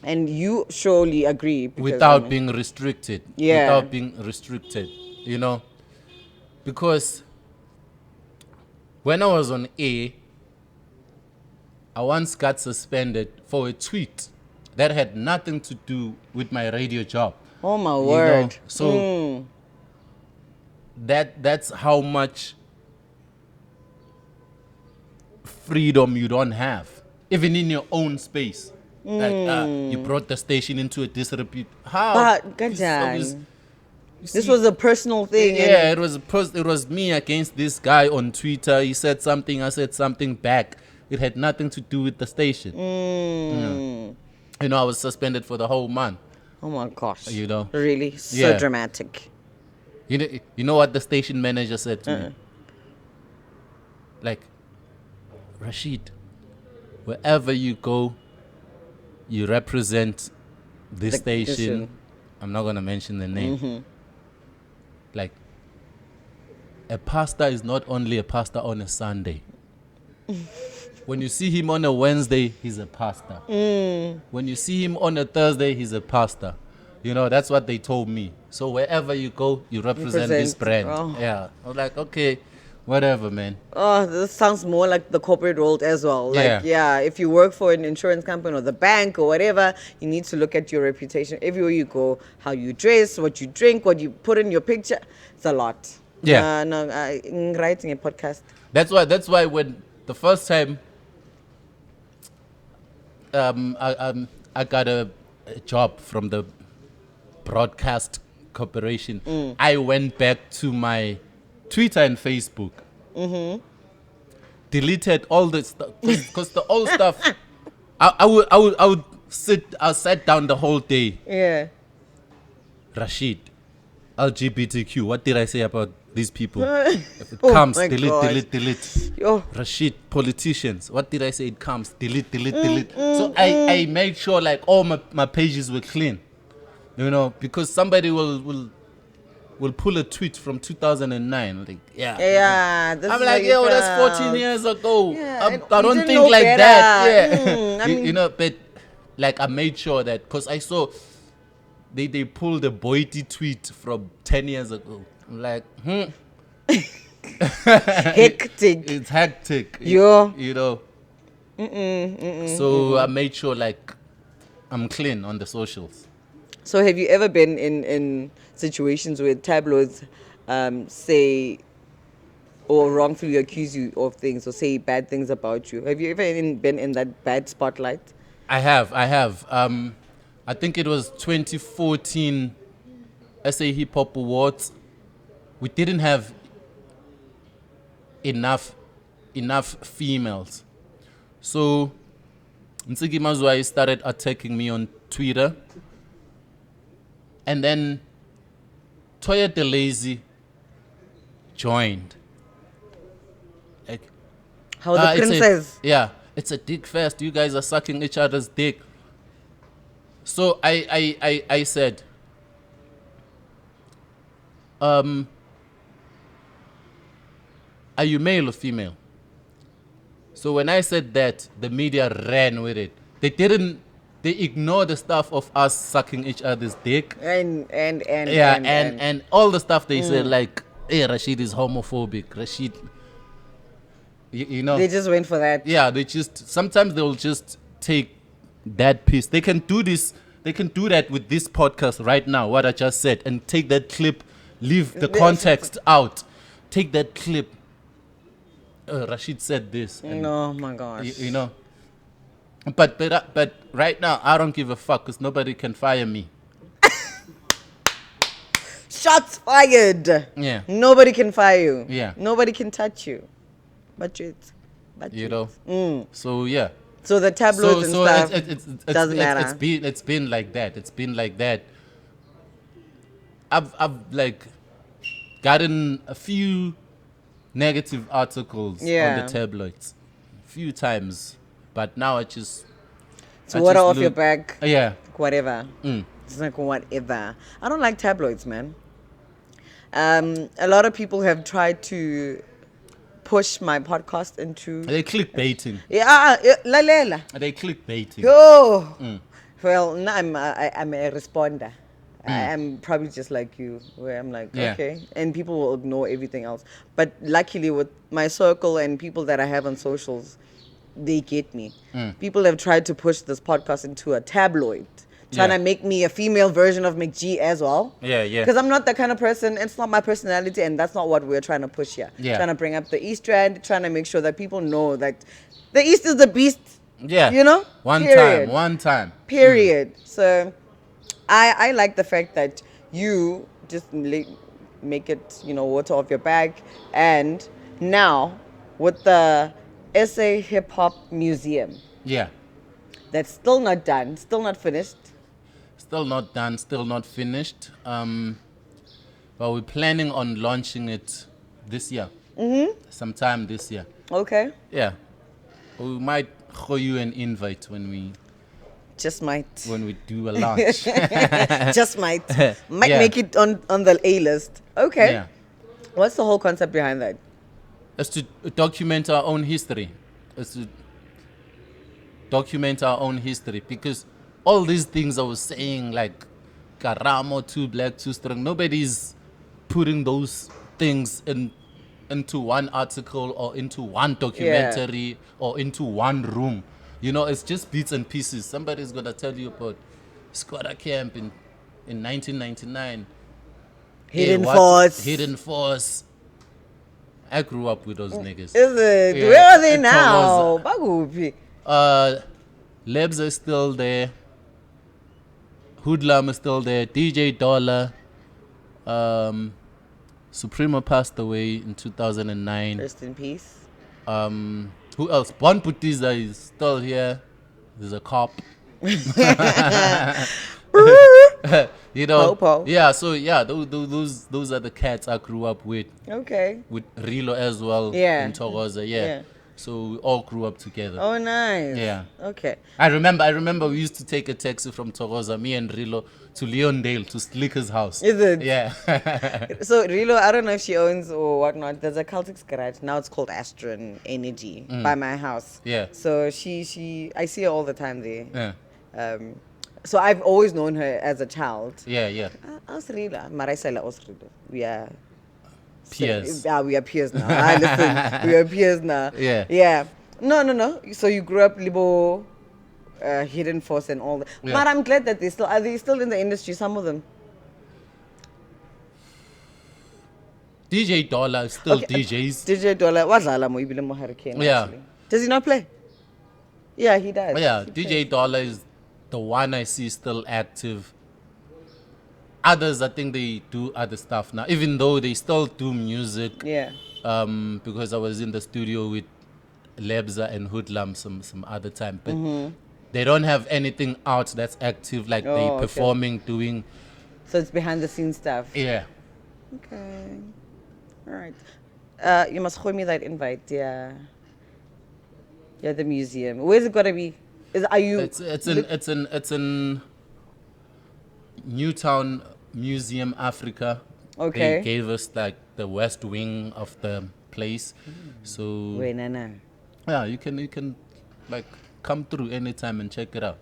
And you surely agree. Because, Without being restricted. Yeah. Without being restricted. You know? Because when I was on A, I once got suspended for a tweet that had nothing to do with my radio job. Oh my You word. know? So that's how much freedom you don't have, even in your own space. Like you brought the station into a disrepute. How? But, this was a personal thing. Yeah, it was me against this guy on Twitter. He said something, I said something back. It had nothing to do with the station. Yeah. You know, I was suspended for the whole month. Oh my gosh. You know? Really? So Yeah. dramatic. You know what the station manager said to me? Like, Rashid, wherever you go, you represent this The station. station. I'm not going to mention the name. Like, a pastor is not only a pastor on a Sunday. When you see him on a Wednesday, he's a pastor. When you see him on a Thursday, he's a pastor. You know, that's what they told me. So wherever you go, you represent this brand. Oh. Yeah. I was like, okay, whatever, man. Oh, this sounds more like the corporate world as well. Like, Yeah. if you work for an insurance company or the bank or whatever, you need to look at your reputation everywhere you go, how you dress, what you drink, what you put in your picture. It's a lot. Yeah. In writing a podcast. That's why when the first time I got a job from the broadcast corporation, I went back to my Twitter and Facebook, deleted all the stuff because the old stuff. I sat down the whole day. Yeah. Rashid, LGBTQ. What did I say about these people? If it Oh comes, my gosh. delete. Oh. Rashid, politicians. What did I say? It comes, delete. So I made sure like all my pages were clean. You know, because somebody will pull a tweet from 2009. Like, Yeah. This I'm is like, how you yo, that's felt. 14 years ago. Yeah, and I you don't didn't think know like better. that. Yeah. I mean- you know, but like I made sure that because I saw they pulled a Boiti tweet from 10 years ago. I'm like, Hectic. It's hectic. Yo. You know. So I made sure like I'm clean on the socials. So have you ever been in situations where tabloids say or wrongfully accuse you of things or say bad things about you? Have you ever been in that bad spotlight? I have. I think it was 2014 SA Hip Hop Awards. We didn't have enough females. So Nsiki Mazwai started attacking me on Twitter. And then Toya DeLazy joined. Like, How the princess. It's a dick fest. You guys are sucking each other's dick. So I said, are you male or female? So when I said that, the media ran with it. they ignore the stuff of us sucking each other's dick. And All the stuff they said, like, hey, Rashid is homophobic. Rashid, you know. they just went for that. Yeah, sometimes they'll just take that piece. They can do that with this podcast right now, what I just said, and take that clip, leave the context out. Take that clip. Rashid said this. And, Oh my gosh. you know. But right now, I don't give a fuck because nobody can fire me. Shots fired. Yeah. Nobody can fire you. Yeah. Nobody can touch you. But You know. So yeah. So the tabloids and stuff it's doesn't matter. It's been like that. It's been like that. I've like gotten a few negative articles on the tabloids, a few times, but now I just water off your back. Yeah. Whatever. It's like whatever. I don't like tabloids, man. A lot of people have tried to push my podcast into. Are they clickbaiting? Yeah, lalela. Are they clickbaiting? Oh, well, no, I'm a responder. I'm probably just like you, where I'm like, okay, and people will ignore everything else. But luckily, with my circle and people that I have on socials, they get me. People have tried to push this podcast into a tabloid, trying to make me a female version of McG as well. Yeah. Because I'm not that kind of person. It's not my personality, and that's not what we're trying to push here. Yeah. Trying to bring up the East Strand, trying to make sure that people know that the East is the beast. Yeah. You know? One time. Period. So I like the fact that you just make it, water off your back. And now with the SA Hip Hop Museum. Yeah. That's still not done, still not finished. Still not done, still not finished. But we're planning on launching it this year. Sometime this year. Okay. Yeah. We might throw you an invite when we do a launch. Just might make it on the A list. Okay. Yeah. What's the whole concept behind that? It's to document our own history. Because all these things I was saying, like Karamo, Too Black, Too Strong, nobody's putting those things into one article or into one documentary or into one room. It's just bits and pieces. Somebody's going to tell you about Squatter Camp in 1999. Hidden Force. I grew up with those niggas. Is it? Yeah. Where are they now? Bagupi. Lebs are still there. Hoodlum is still there. DJ Dollar. Suprema passed away in 2009. Rest in peace. Who else? Bon Putiza is still here. There's a cop. Po-po. Yeah. So yeah, those are the cats I grew up with. Okay. With Rilo as well. Yeah. In Thokoza. Yeah. So we all grew up together. Oh, nice. Yeah. Okay. I remember we used to take a taxi from Thokoza, me and Rilo, to Leondale to Slicker's house. Is it? Yeah. So Rilo, I don't know if she owns or whatnot. There's a Celtics garage now. It's called Astron Energy by my house. Yeah. So she I see her all the time there. Yeah. So I've always known her as a child. Yeah. Osrila, Maraisela Osrila. We are peers. We are peers now. Listen, we are peers now. Yeah. Yeah. No. So you grew up Libo, Hidden Force and all that. Yeah. But I'm glad that are they still in the industry, some of them? DJ Dollar is still DJs. DJ Dollar, wadlala mo ibile mo Hurricane. Yeah. Actually. Does he not play? Yeah, he does. Yeah, He DJ plays. Dollar is the one I see still active. Others, I think they do other stuff now, even though they still do music. Yeah. Because I was in the studio with Lebza and Hoodlum some other time, but they don't have anything out that's active, like they okay. performing, doing. So it's behind the scenes stuff. Yeah. Okay. All right. You must show me that invite. Yeah. Yeah, the museum. Where's it gonna be? It's in Newtown Museum, Africa. Okay. They gave us like the west wing of the place, so Wait, Nana. yeah, you can like come through anytime and check it out.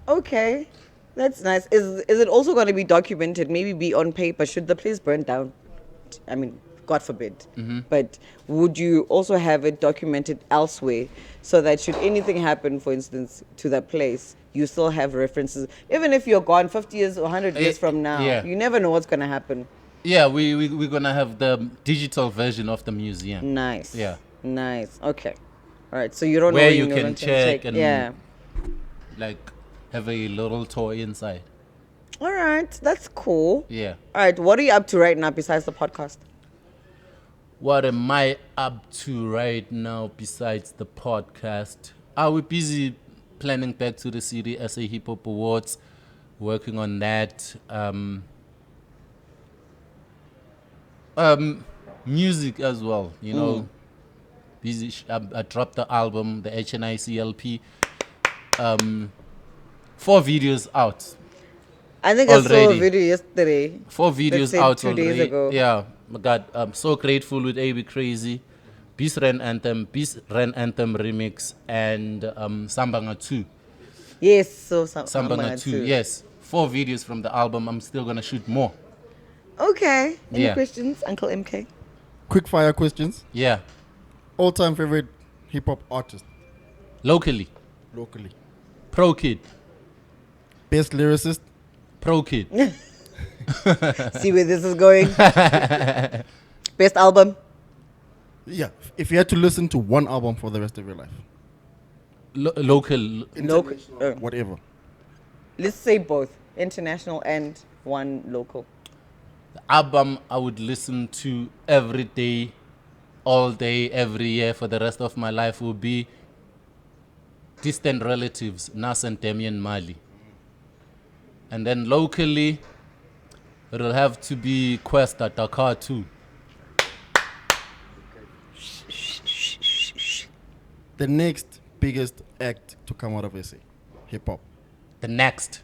Okay, that's nice. Is it also going to be documented? Maybe be on paper. Should the place burn down? I mean, God forbid. But would you also have it documented elsewhere so that should anything happen, for instance, to that place, you still have references? Even if you're gone 50 years or 100 years from now, yeah. you never know what's going to happen. Yeah, we're gonna have the digital version of the museum. Nice. Yeah. Nice. Okay. All right. So you don't Where know you know, can don't check and yeah. like have a little tour inside. All right. That's cool. Yeah. All right. What are you up to right now besides the podcast? What am I up to right now besides the podcast? We're busy planning back to the city SA Hip Hop Awards, working on that. Music as well, you know. Busy. I dropped the album, the HNICLP. 4 videos out. I think I saw a Already. video yesterday. 4 videos Let's say out 2 already. days ago. Yeah, my God, I'm so grateful with AB Crazy, Beast Ren Anthem remix, and Sambanga 2. Yes, so Sambanga 2, yes. 4 videos from the album. I'm still gonna shoot more. Okay. Any Yeah. questions, Uncle MK? Quick fire questions. Yeah, All-time favorite hip hop artist locally. locally. Pro Kid. Best lyricist. Pro Kid. See where this is going. Best album? Yeah. If you had to listen to one album for the rest of your life, Local. Local. whatever. Let's say both, international and one local. The album I would listen to every day, all day, every year for the rest of my life will be Distant Relatives, Nas and Damian Marley. And then locally, it'll have to be Questa, Dakar 2. The next biggest act to come out of SA, hip hop. The next.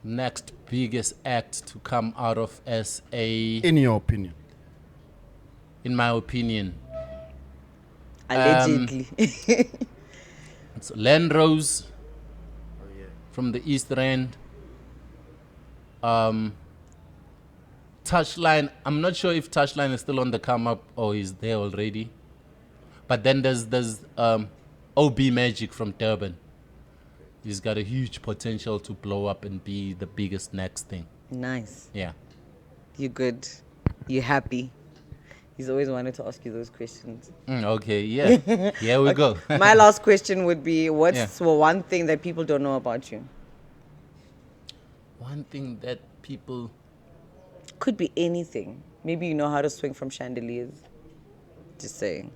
Next biggest act to come out of SA, In your opinion. in my opinion. Allegedly. It's Landrose from the East End. Touchline, I'm not sure if Touchline is still on the come up or is there already. But then there's OB Magic from Durban. He's got a huge potential to blow up and be the biggest next thing. Nice. Yeah. You good? You happy? He's always wanted to ask you those questions. Okay, yeah. Here we go. My last question would be, what's Yeah. one thing that people don't know about you? One thing that people... Could be anything. Maybe you know how to swing from chandeliers. Just saying.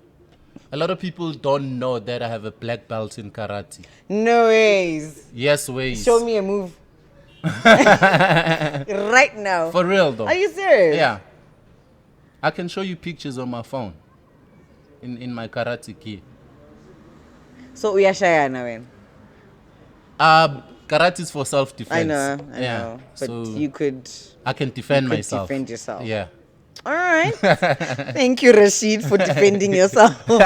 A lot of people don't know that I have a black belt in karate. No ways. Yes, ways. Show me a move. Right now. For real, though. Are you serious? Yeah. I can show you pictures on my phone. In my karate gi. So uyashayana when? Karate is for self-defense. I know. But so you could I can defend could myself. defend yourself. Yeah. All right. Thank you, Rashid, for defending yourself. All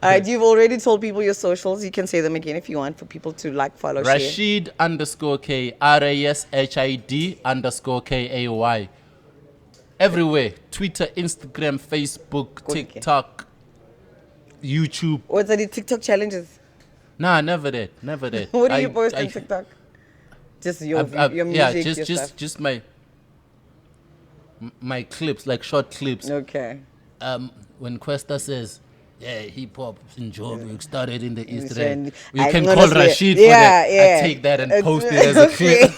right, you've already told people your socials. You can say them again if you want for people to like, follow, share. Rashid _K. RASHID_KAY. Everywhere. Twitter, Instagram, Facebook, Good. TikTok, YouTube. What's the TikTok challenges? Nah, never did. Never did. What do you post on TikTok? Just your music, yeah, your just stuff. just my clips, like short clips. Okay. When Questa says, yeah, hip hop in Joburg started in the East East End. End. You I'm can gonna call say- Rashid yeah, for that. yeah. I take that and post it as a clip.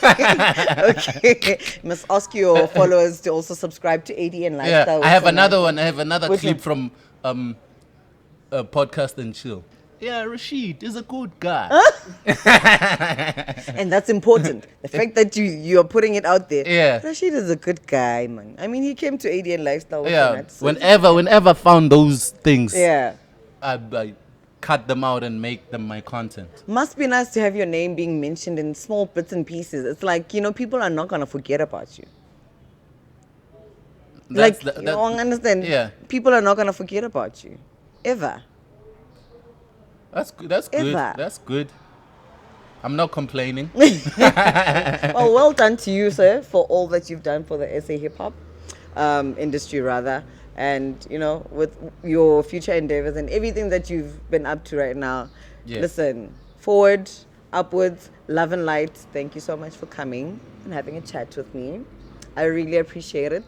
Okay. Must ask your followers to also subscribe to ADN Yeah, Lifestyle. I have with another one. I have another Which clip one? from Podcast and Chill. Yeah, Rashid is a good guy. And that's important. The fact that you're putting it out there. Yeah. Rashid is a good guy, man. I mean, he came to ADN Lifestyle. with Yeah, that, so- whenever I found those things, Yeah. I cut them out and make them my content. Must be nice to have your name being mentioned in small bits and pieces. It's like, people are not going to forget about you. That's you don't understand. Yeah. People are not gonna forget about you, ever. That's good. That's good. Ever. That's good. I'm not complaining. Well done to you, sir, for all that you've done for the SA hip hop industry, rather. And, with your future endeavors and everything that you've been up to right now. Yeah. Listen, forward, upwards, love and light. Thank you so much for coming and having a chat with me. I really appreciate it.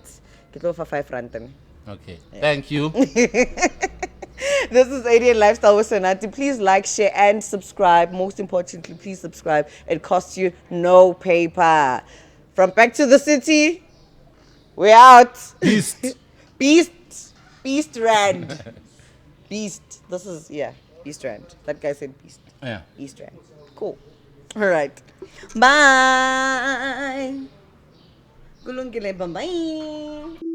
Get over 5 rand. Okay. Thank you. This is ADN Lifestyle with Senati. Please like, share, and subscribe. Most importantly, please subscribe. It costs you no paper. From Back to the City, we're out. Beast. Beast Rand. Beast. This is, Beast Rand. That guy said Beast. Yeah. Beast Rand. Cool. All right. Bye. Kulungile, bye-bye.